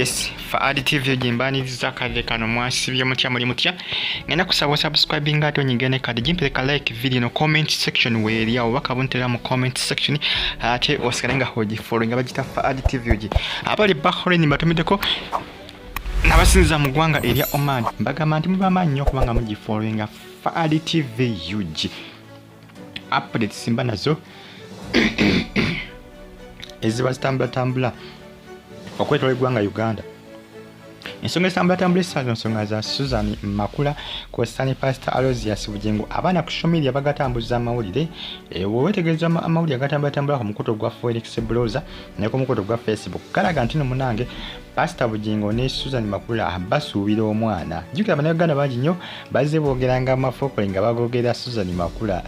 Yes, Faadi TV jimbaniriza kadde kano mwasibye mutya muli mutya. Ngenda kusaba subscribing ate onyigene kadi jimpeleka like video no comment section weeri awo bakabuntera mu comment section ate osikalenga hoji following abajita Faadi TV. Abali Bahrain batumideko nabasinza mu ggwanga erya Oman mbagamba nti mubamanyi nnyo kubanga mugi following Faadi TV UG. Update simba nazo eziba zitambula okwetwala eggwanga Uganda. Ensonga ezitambula essazo nsonga za Suzan Makuula kw'osaani Pastor Aloysius Bugingo abaana ku social media bagatambuza amawulire. Wewetegereza amawulire agatambula ku mukuto gwa Felix Bloza ne ku mukuto gwa Facebook galaga nti munange Pastor Bugingo ne Suzan Makuula basuubira omwana. Jjukira bannayuganda bangi nnyo bazze boogeranga amafookole nga bagogera Suzan Makuula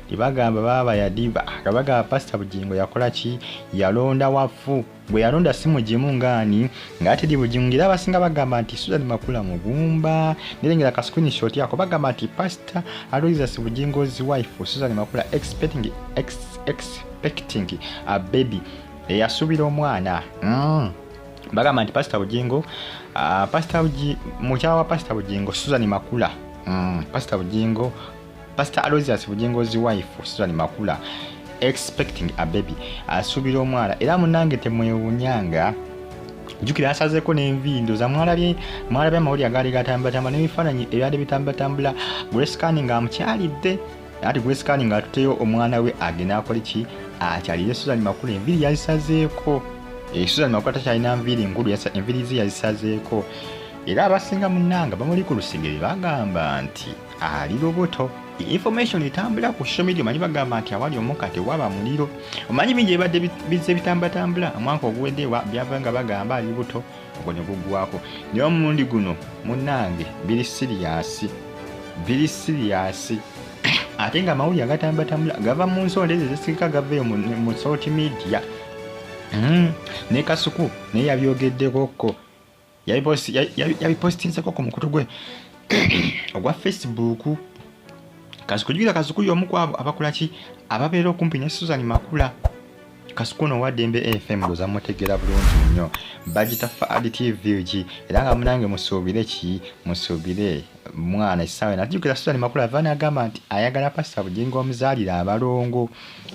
tibagamba baba yadiba kabagamba Pastor Bugingo yakola ki yalonda wafu bwe yalonda simu gimu ngani ng'ate di Bugingo era abasinga bagamba nti Suzan Makuula mugumba nirengera ka screenshot yako bagamba nti Pastor Aloysius Bugingo's wife Suzan Makuula expecting a baby yasubira omwana. Bagamba nti Pastor Bugingo mukyala wa Pastor Bugingo Suzan Makuula Pastor Aloysius Bugingo's wife Suzan Makuula expecting a baby asubira omwana era munange temwewunyanga. Jukira asazeko n'envindo za mwalabye amawulire agali gatambula n'ebifaananyi ebyali bitambula Grace Scanning amukyalidde ati Grace Scanning atuteyo omwana we agenda akola ki akyalire Suzan Makuula enviri yazisazeeko. Suzan Makuula takyalina nviri nkulu enviri ze yazisazeeko era abasinga munanga bamuli ku lusigere bagamba nti ali Lubuuto. Information etambula ku social media manyi bagamba nti awali omuka tewaba muliro. Omanyi bingi ebadde bizze bitambula omwaka oguwedde byavanga bagamba ali Lubuuto ngo ne guggwako. Naye omulundi guno munange biri serious ate nga amawulire agatambula gava mu nsonda ezo ezisikika gaveeyo mu social media. Ne Kasuku naye yabyogeddekoko yabipostinzeko ku mukutu gwe ogwa Facebook. Kasuku y'omu ku abo abakola ki ababeera okumpi ne Suzan Makuula. Kasuku no wa Dembe FM loza mutegera bulungi nnyo bagita Faadi TV era nga munange musuubire mwana essaawa najjukira Suzan Makuula avaana agamba nti ayagala Pastor Bugingo omuzaalira abalongo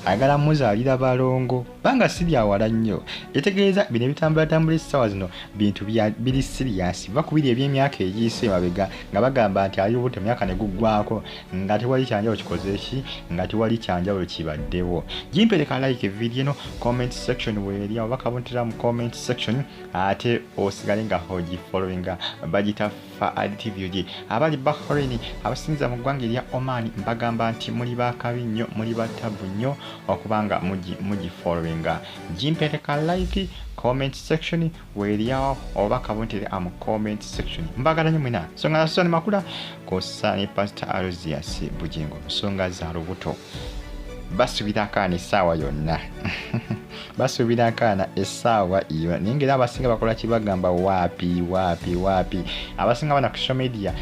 ayagala muzaalira balongo banga siryawala nnyo. Etegeeza bino ebitambula essaawa zino bintu biri serious bakubiri eby'emyaka egiyise mabega nga bagamba nti ali Lubuuto emyaka ne guggwako nga tewali kyanjawulo kikoze ki nga tewali kyanjawulo kibaddewo. Jimpereka like video no comment section weeri awo bakabuntira mu comment section ate osigale nga hoji following bagita Faadi TV. Abali Bahrain abasinza mu ggwanga erya Oman mbagamba nti muli bakabi nnyo muli batabu nnyo okubanga mugi following. Jimpereka like comment section weeri awo oba kabuntire mu comment section mbagala nnyo mwina nsonga za Suzan Makuula kosaani Pastor Aloysius Bugingo nsonga za Lubuuto basubira akaana essaawa yonna basubira akaana essaawa iyo ningera abasinga bakola kibagamba waapi abasinga bana ku social media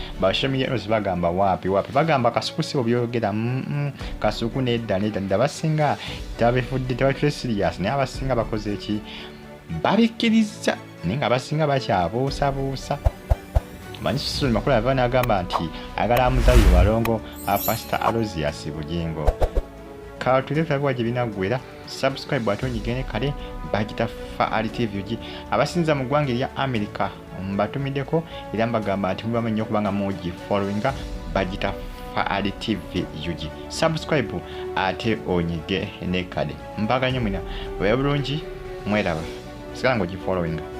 bagamba waapi bagamba Kasuku sibo byogera Kasuku nedda basinga tabifudde tebali serious naye abasinga bakoze eki babikkiriza naye nga abasinga bakyabuusabuusa. Manyi Suzan Makuula avaana agamba nti agala amuzaalire balongo Pastor Aloysius Bugingo. Tulefagwa gye binaggwera subscribe ate onyigene kale bagita Faadi TV. Abasinza mu ggwanga erya America mbatumiddeko era mbagamba nti mubamanyi okubanga mugi following bagita Faadi TV. Subscribe ate onyige ne kale mbaganya mwina bwe bulungi mweraba sigala ngo gi following.